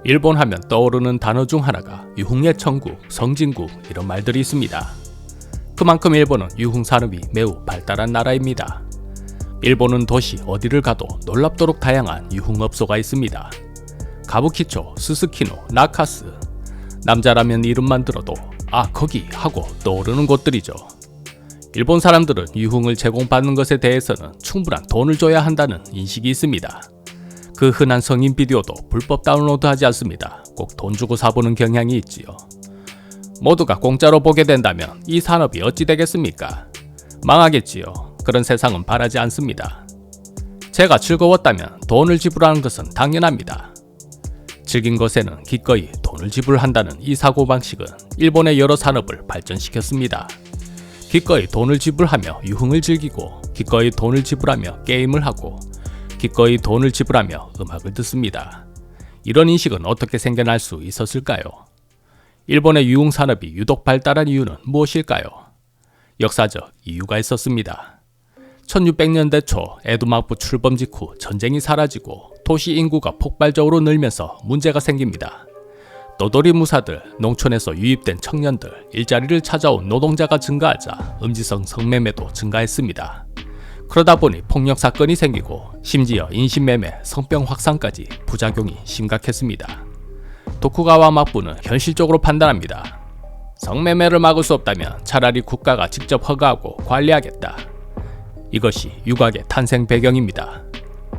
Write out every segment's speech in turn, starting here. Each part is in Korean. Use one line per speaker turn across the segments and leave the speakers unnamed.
일본 하면 떠오르는 단어 중 하나가 유흥의 천국, 성진국 이런 말들이 있습니다. 그만큼 일본은 유흥 산업이 매우 발달한 나라입니다. 일본은 도시 어디를 가도 놀랍도록 다양한 유흥업소가 있습니다. 가부키초, 스스키노, 나카스. 남자라면 이름만 들어도 아 거기 하고 떠오르는 곳들이죠. 일본 사람들은 유흥을 제공받는 것에 대해서는 충분한 돈을 줘야 한다는 인식이 있습니다. 그 흔한 성인 비디오도 불법 다운로드하지 않습니다. 꼭 돈 주고 사보는 경향이 있지요. 모두가 공짜로 보게 된다면 이 산업이 어찌 되겠습니까? 망하겠지요. 그런 세상은 바라지 않습니다. 제가 즐거웠다면 돈을 지불하는 것은 당연합니다. 즐긴 것에는 기꺼이 돈을 지불한다는 이 사고방식은 일본의 여러 산업을 발전시켰습니다. 기꺼이 돈을 지불하며 유흥을 즐기고 기꺼이 돈을 지불하며 게임을 하고 기꺼이 돈을 지불하며 음악을 듣습니다. 이런 인식은 어떻게 생겨날 수 있었을까요? 일본의 유흥 산업이 유독 발달한 이유는 무엇일까요? 역사적 이유가 있었습니다. 1600년대 초 에도 막부 출범 직후 전쟁이 사라지고 도시 인구가 폭발적으로 늘면서 문제가 생깁니다. 노도리 무사들, 농촌에서 유입된 청년들, 일자리를 찾아온 노동자가 증가하자 음지성 성매매도 증가했습니다. 그러다 보니 폭력 사건이 생기고 심지어 인신매매, 성병 확산까지 부작용이 심각했습니다. 도쿠가와 막부는 현실적으로 판단합니다. 성매매를 막을 수 없다면 차라리 국가가 직접 허가하고 관리하겠다. 이것이 유곽의 탄생 배경입니다.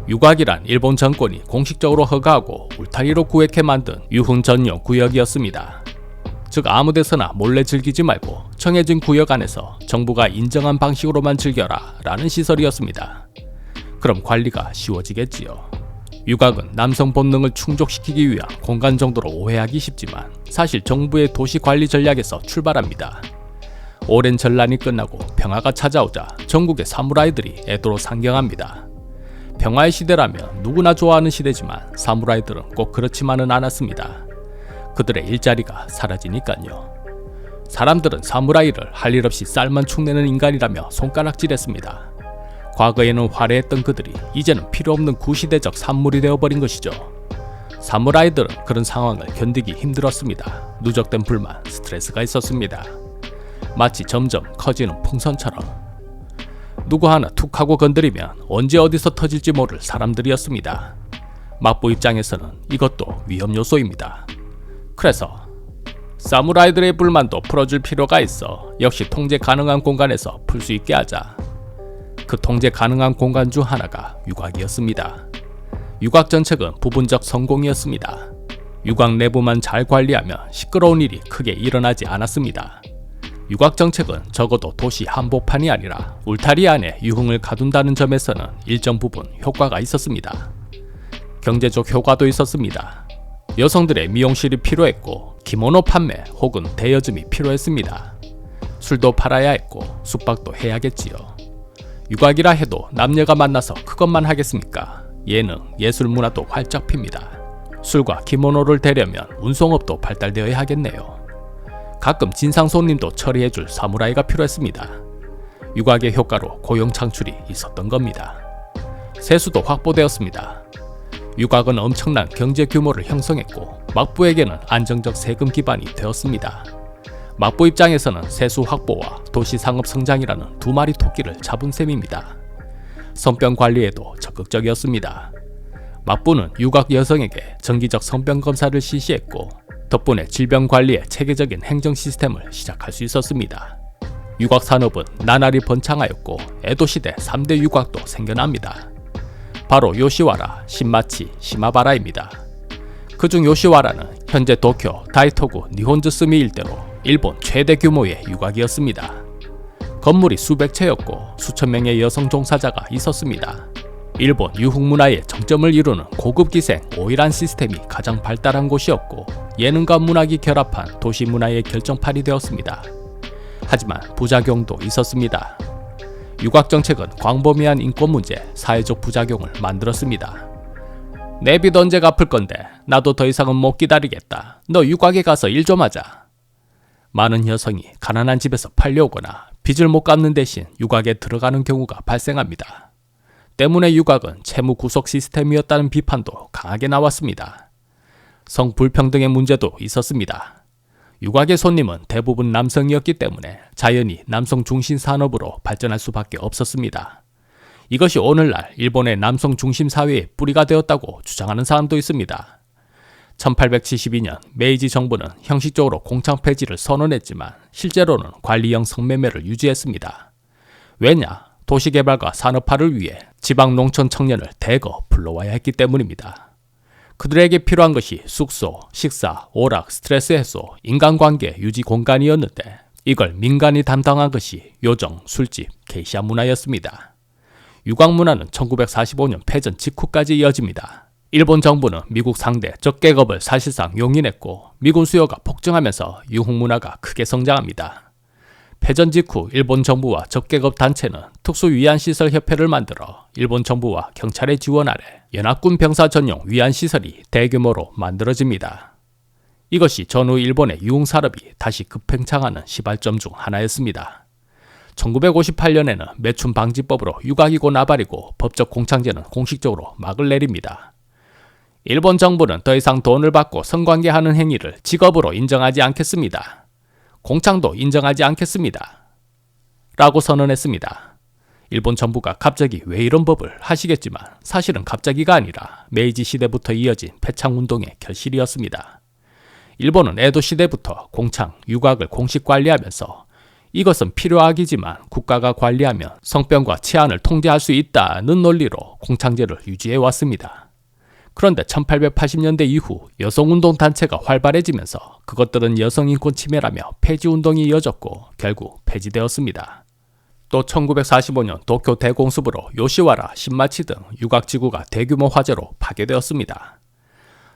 유곽이란 일본 정권이 공식적으로 허가하고 울타리로 구획해 만든 유흥 전용 구역이었습니다. 즉 아무데서나 몰래 즐기지 말고 정해진 구역 안에서 정부가 인정한 방식으로만 즐겨라 라는 시설이었습니다. 그럼 관리가 쉬워지겠지요. 유곽은 남성 본능을 충족시키기 위한 공간 정도로 오해하기 쉽지만 사실 정부의 도시 관리 전략에서 출발합니다. 오랜 전란이 끝나고 평화가 찾아오자 전국의 사무라이들이 에도로 상경합니다. 평화의 시대라면 누구나 좋아하는 시대지만 사무라이들은 꼭 그렇지만은 않았습니다. 그들의 일자리가 사라지니까요. 사람들은 사무라이를 할 일 없이 쌀만 축내는 인간이라며 손가락질했습니다. 과거에는 화려했던 그들이 이제는 필요 없는 구시대적 산물이 되어버린 것이죠. 사무라이들은 그런 상황을 견디기 힘들었습니다. 누적된 불만, 스트레스가 있었습니다. 마치 점점 커지는 풍선처럼 누구 하나 툭 하고 건드리면 언제 어디서 터질지 모를 사람들이었습니다. 막부 입장에서는 이것도 위험 요소입니다. 그래서 사무라이들의 불만도 풀어줄 필요가 있어 역시 통제 가능한 공간에서 풀 수 있게 하자. 그 통제 가능한 공간 중 하나가 유곽이었습니다. 유곽 정책은 부분적 성공이었습니다. 유곽 내부만 잘 관리하면 시끄러운 일이 크게 일어나지 않았습니다. 유곽 정책은 적어도 도시 한복판이 아니라 울타리 안에 유흥을 가둔다는 점에서는 일정 부분 효과가 있었습니다. 경제적 효과도 있었습니다. 여성들의 미용실이 필요했고 기모노 판매 혹은 대여점이 필요했습니다. 술도 팔아야 했고 숙박도 해야겠지요. 유곽이라 해도 남녀가 만나서 그것만 하겠습니까? 예능, 예술 문화도 활짝 핍니다. 술과 기모노를 대려면 운송업도 발달되어야 하겠네요. 가끔 진상 손님도 처리해줄 사무라이가 필요했습니다. 유곽의 효과로 고용 창출이 있었던 겁니다. 세수도 확보되었습니다. 유곽은 엄청난 경제 규모를 형성했고 막부에게는 안정적 세금 기반이 되었습니다. 막부 입장에서는 세수 확보와 도시 상업 성장이라는 두 마리 토끼를 잡은 셈입니다. 성병 관리에도 적극적이었습니다. 막부는 유곽 여성에게 정기적 성병 검사를 실시했고 덕분에 질병 관리에 체계적인 행정 시스템을 시작할 수 있었습니다. 유곽 산업은 나날이 번창하였고 에도 시대 3대 유곽도 생겨납니다. 바로 요시와라, 신마치, 시마바라입니다. 그중 요시와라는 현재 도쿄, 다이토구, 니혼즈스미 일대로 일본 최대 규모의 유곽이었습니다. 건물이 수백 채였고 수천 명의 여성 종사자가 있었습니다. 일본 유흥 문화의 정점을 이루는 고급 기생 오이란 시스템이 가장 발달한 곳이었고 예능과 문학이 결합한 도시 문화의 결정판이 되었습니다. 하지만 부작용도 있었습니다. 유곽 정책은 광범위한 인권 문제, 사회적 부작용을 만들었습니다. 내 빚 언제 갚을 건데 나도 더 이상은 못 기다리겠다. 너 유곽에 가서 일 좀 하자. 많은 여성이 가난한 집에서 팔려오거나 빚을 못 갚는 대신 유곽에 들어가는 경우가 발생합니다. 때문에 유곽은 채무 구속 시스템이었다는 비판도 강하게 나왔습니다. 성불평등의 문제도 있었습니다. 유곽의 손님은 대부분 남성이었기 때문에 자연히 남성 중심 산업으로 발전할 수밖에 없었습니다. 이것이 오늘날 일본의 남성 중심 사회의 뿌리가 되었다고 주장하는 사람도 있습니다. 1872년 메이지 정부는 형식적으로 공장 폐지를 선언했지만 실제로는 관리형 성매매를 유지했습니다. 왜냐? 도시개발과 산업화를 위해 지방 농촌 청년을 대거 불러와야 했기 때문입니다. 그들에게 필요한 것이 숙소, 식사, 오락, 스트레스 해소, 인간관계 유지 공간이었는데 이걸 민간이 담당한 것이 요정, 술집, 게이샤 문화였습니다. 유곽 문화는 1945년 패전 직후까지 이어집니다. 일본 정부는 미국 상대 적계급을 사실상 용인했고 미군 수요가 폭증하면서 유흥 문화가 크게 성장합니다. 패전 직후 일본 정부와 적계급 단체는 특수위안시설협회를 만들어 일본 정부와 경찰의 지원 아래 연합군 병사 전용 위안시설이 대규모로 만들어집니다. 이것이 전후 일본의 유흥산업이 다시 급팽창하는 시발점 중 하나였습니다. 1958년에는 매춘 방지법으로 유곽이고 나발이고 법적 공창제는 공식적으로 막을 내립니다. 일본 정부는 더 이상 돈을 받고 성관계하는 행위를 직업으로 인정하지 않겠습니다. 공창도 인정하지 않겠습니다. 라고 선언했습니다. 일본 정부가 갑자기 왜 이런 법을 하시겠지만 사실은 갑자기가 아니라 메이지 시대부터 이어진 패창운동의 결실이었습니다. 일본은 에도 시대부터 공창, 유곽을 공식 관리하면서 이것은 필요악이지만 국가가 관리하면 성병과 치안을 통제할 수 있다는 논리로 공창제를 유지해왔습니다. 그런데 1880년대 이후 여성운동 단체가 활발해지면서 그것들은 여성인권 침해라며 폐지운동이 이어졌고 결국 폐지되었습니다. 또 1945년 도쿄 대공습으로 요시와라, 신마치 등 유곽지구가 대규모 화재로 파괴되었습니다.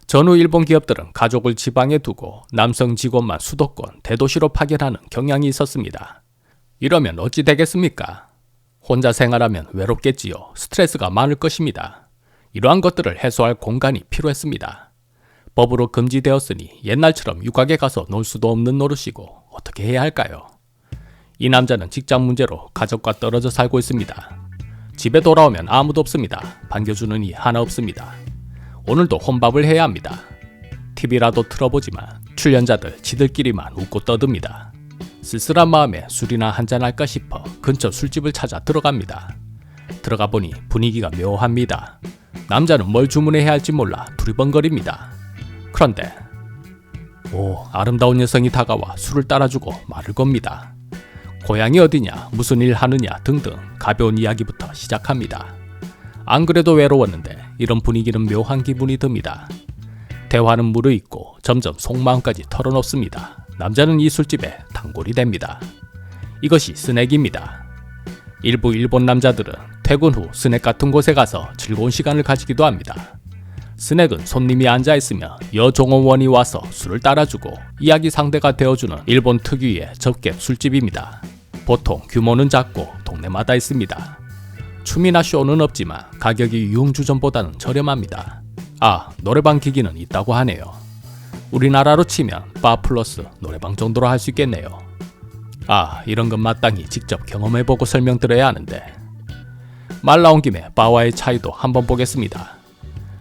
전후 일본 기업들은 가족을 지방에 두고 남성 직원만 수도권, 대도시로 파견하는 경향이 있었습니다. 이러면 어찌 되겠습니까? 혼자 생활하면 외롭겠지요. 스트레스가 많을 것입니다. 이러한 것들을 해소할 공간이 필요했습니다. 법으로 금지되었으니 옛날처럼 유곽에 가서 놀 수도 없는 노릇이고 어떻게 해야 할까요? 이 남자는 직장 문제로 가족과 떨어져 살고 있습니다. 집에 돌아오면 아무도 없습니다. 반겨주는 이 하나 없습니다. 오늘도 혼밥을 해야 합니다. TV라도 틀어보지만 출연자들 지들끼리만 웃고 떠듭니다. 쓸쓸한 마음에 술이나 한잔할까 싶어 근처 술집을 찾아 들어갑니다. 들어가 보니 분위기가 묘합니다. 남자는 뭘 주문해야 할지 몰라 두리번거립니다. 그런데 아름다운 여성이 다가와 술을 따라주고 말을 겁니다. 고향이 어디냐, 무슨 일 하느냐 등등 가벼운 이야기부터 시작합니다. 안 그래도 외로웠는데 이런 분위기는 묘한 기분이 듭니다. 대화는 무르익고 점점 속마음까지 털어놓습니다. 남자는 이 술집에 단골이 됩니다. 이것이 스낵입니다. 일부 일본 남자들은 퇴근 후 스낵 같은 곳에 가서 즐거운 시간을 가지기도 합니다. 스낵은 손님이 앉아있으면 여종업원이 와서 술을 따라주고 이야기 상대가 되어주는 일본 특유의 접객 술집입니다. 보통 규모는 작고 동네마다 있습니다. 춤이나 쇼는 없지만 가격이 유흥주점보다는 저렴합니다. 노래방 기기는 있다고 하네요. 우리나라로 치면 바 플러스 노래방 정도로 할 수 있겠네요. 이런 건 마땅히 직접 경험해보고 설명드려야 하는데 말 나온 김에 바와의 차이도 한번 보겠습니다.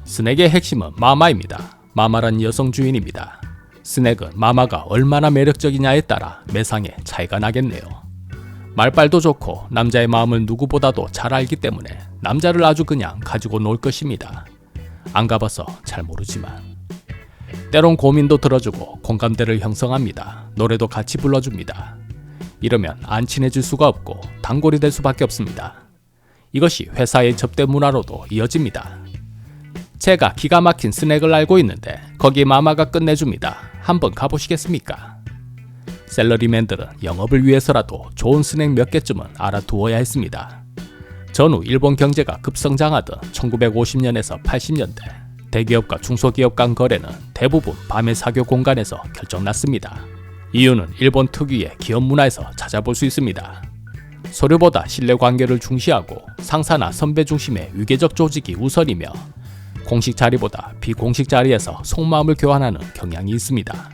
스낵의 핵심은 마마입니다. 마마란 여성 주인입니다. 스낵은 마마가 얼마나 매력적이냐에 따라 매상에 차이가 나겠네요. 말빨도 좋고 남자의 마음을 누구보다도 잘 알기 때문에 남자를 아주 그냥 가지고 놀 것입니다. 안 가봐서 잘 모르지만 때론 고민도 들어주고 공감대를 형성합니다. 노래도 같이 불러줍니다. 이러면 안 친해질 수가 없고 단골이 될 수밖에 없습니다. 이것이 회사의 접대 문화로도 이어집니다. 제가 기가 막힌 스낵을 알고 있는데 거기 마마가 끝내줍니다. 한번 가보시겠습니까? 샐러리맨들은 영업을 위해서라도 좋은 스낵 몇 개쯤은 알아두어야 했습니다. 전후 일본 경제가 급성장하던 1950년에서 80년대 대기업과 중소기업 간 거래는 대부분 밤의 사교 공간에서 결정났습니다. 이유는 일본 특유의 기업 문화에서 찾아볼 수 있습니다. 서류보다 신뢰관계를 중시하고 상사나 선배 중심의 위계적 조직이 우선이며 공식 자리보다 비공식 자리에서 속마음을 교환하는 경향이 있습니다.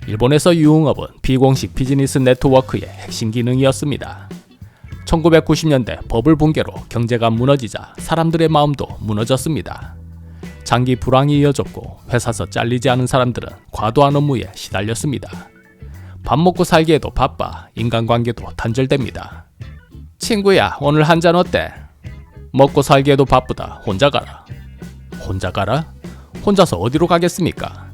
일본에서 유흥업은 비공식 비즈니스 네트워크의 핵심 기능이었습니다. 1990년대 버블 붕괴로 경제가 무너지자 사람들의 마음도 무너졌습니다. 장기 불황이 이어졌고 회사에서 잘리지 않은 사람들은 과도한 업무에 시달렸습니다. 밥 먹고 살기에도 바빠 인간관계도 단절됩니다. 친구야, 오늘 한잔 어때? 먹고 살기에도 바쁘다. 혼자 가라. 혼자 가라? 혼자서 어디로 가겠습니까?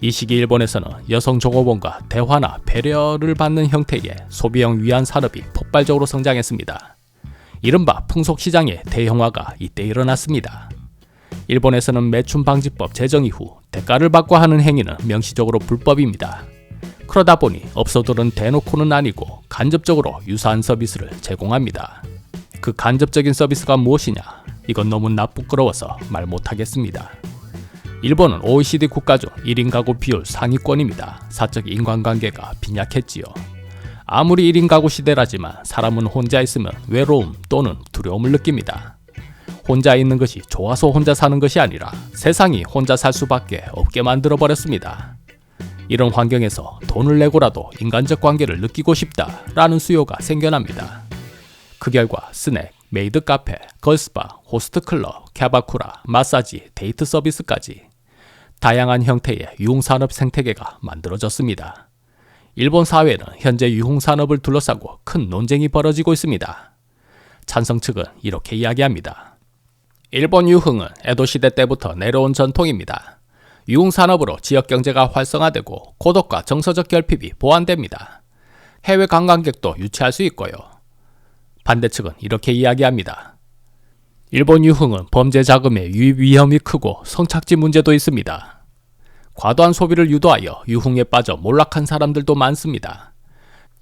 이 시기 일본에서는 여성 종업원과 대화나 배려를 받는 형태의 소비형 위안 산업이 폭발적으로 성장했습니다. 이른바 풍속시장의 대형화가 이때 일어났습니다. 일본에서는 매춘방지법 제정 이후 대가를 받고 하는 행위는 명시적으로 불법입니다. 그러다 보니 업소들은 대놓고는 아니고 간접적으로 유사한 서비스를 제공합니다. 그 간접적인 서비스가 무엇이냐? 이건 너무 나쁘끄러워서 말 못하겠습니다. 일본은 OECD 국가 중 1인 가구 비율 상위권입니다. 사적 인간관계가 빈약했지요. 아무리 1인 가구 시대라지만 사람은 혼자 있으면 외로움 또는 두려움을 느낍니다. 혼자 있는 것이 좋아서 혼자 사는 것이 아니라 세상이 혼자 살 수밖에 없게 만들어버렸습니다. 이런 환경에서 돈을 내고라도 인간적 관계를 느끼고 싶다라는 수요가 생겨납니다. 그 결과 스낵, 메이드 카페, 걸스바, 호스트 클럽, 캬바쿠라, 마사지, 데이트 서비스까지 다양한 형태의 유흥산업 생태계가 만들어졌습니다. 일본 사회는 현재 유흥산업을 둘러싸고 큰 논쟁이 벌어지고 있습니다. 찬성 측은 이렇게 이야기합니다. 일본 유흥은 에도시대 때부터 내려온 전통입니다. 유흥산업으로 지역경제가 활성화되고 고독과 정서적 결핍이 보완됩니다. 해외 관광객도 유치할 수 있고요. 반대 측은 이렇게 이야기합니다. 일본 유흥은 범죄 자금의 유입 위험이 크고 성착취 문제도 있습니다. 과도한 소비를 유도하여 유흥에 빠져 몰락한 사람들도 많습니다.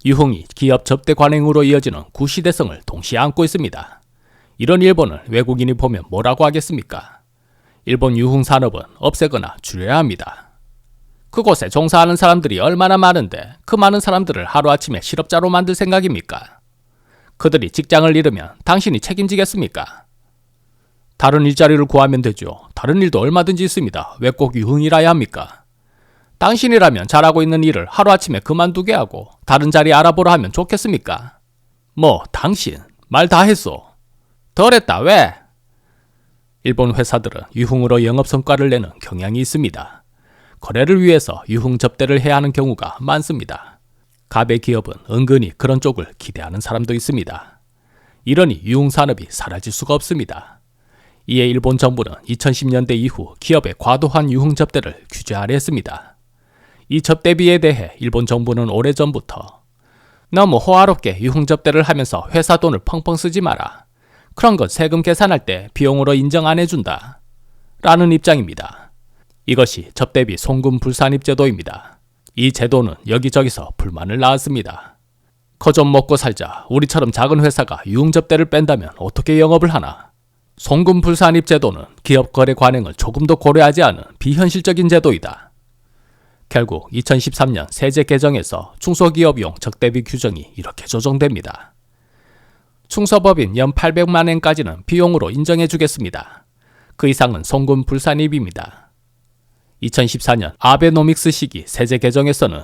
유흥이 기업 접대 관행으로 이어지는 구시대성을 동시에 안고 있습니다. 이런 일본을 외국인이 보면 뭐라고 하겠습니까? 일본 유흥 산업은 없애거나 줄여야 합니다. 그곳에 종사하는 사람들이 얼마나 많은데 그 많은 사람들을 하루아침에 실업자로 만들 생각입니까? 그들이 직장을 잃으면 당신이 책임지겠습니까? 다른 일자리를 구하면 되죠. 다른 일도 얼마든지 있습니다. 왜 꼭 유흥이라야 합니까? 당신이라면 잘하고 있는 일을 하루아침에 그만두게 하고 다른 자리 알아보라 하면 좋겠습니까? 뭐 당신 말 다 했소. 덜 했다 왜? 일본 회사들은 유흥으로 영업성과를 내는 경향이 있습니다. 거래를 위해서 유흥 접대를 해야 하는 경우가 많습니다. 갑의 기업은 은근히 그런 쪽을 기대하는 사람도 있습니다. 이러니 유흥산업이 사라질 수가 없습니다. 이에 일본 정부는 2010년대 이후 기업의 과도한 유흥 접대를 규제하려 했습니다. 이 접대비에 대해 일본 정부는 오래전부터 너무 호화롭게 유흥 접대를 하면서 회사 돈을 펑펑 쓰지 마라. 그런 건 세금 계산할 때 비용으로 인정 안 해준다. 라는 입장입니다. 이것이 접대비 송금 불산입 제도입니다. 이 제도는 여기저기서 불만을 낳았습니다. 거 좀 먹고 살자. 우리처럼 작은 회사가 유흥 접대를 뺀다면 어떻게 영업을 하나? 송금 불산입 제도는 기업 거래 관행을 조금도 고려하지 않은 비현실적인 제도이다. 결국 2013년 세제 개정에서 중소기업용 적대비 규정이 이렇게 조정됩니다. 충서법인 연 800만 엔까지는 비용으로 인정해 주겠습니다. 그 이상은 송금 불산입입니다. 2014년 아베노믹스 시기 세제 개정에서는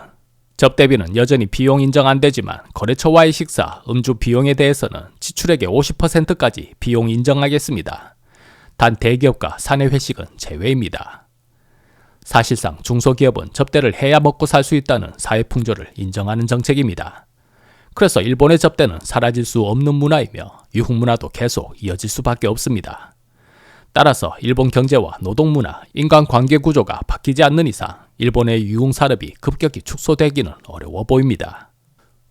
접대비는 여전히 비용 인정 안 되지만 거래처와의 식사, 음주 비용에 대해서는 지출액의 50%까지 비용 인정하겠습니다. 단 대기업과 사내 회식은 제외입니다. 사실상 중소기업은 접대를 해야 먹고 살 수 있다는 사회 풍조를 인정하는 정책입니다. 그래서 일본의 접대는 사라질 수 없는 문화이며 유흥 문화도 계속 이어질 수밖에 없습니다. 따라서 일본 경제와 노동문화, 인간관계 구조가 바뀌지 않는 이상 일본의 유흥 산업이 급격히 축소되기는 어려워 보입니다.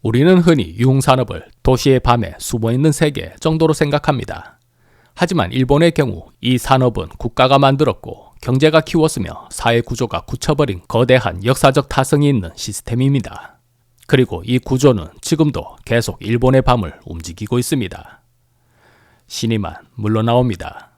우리는 흔히 유흥 산업을 도시의 밤에 숨어있는 세계 정도로 생각합니다. 하지만 일본의 경우 이 산업은 국가가 만들었고 경제가 키웠으며 사회 구조가 굳혀버린 거대한 역사적 타성이 있는 시스템입니다. 그리고 이 구조는 지금도 계속 일본의 밤을 움직이고 있습니다. 신이만 물러나옵니다.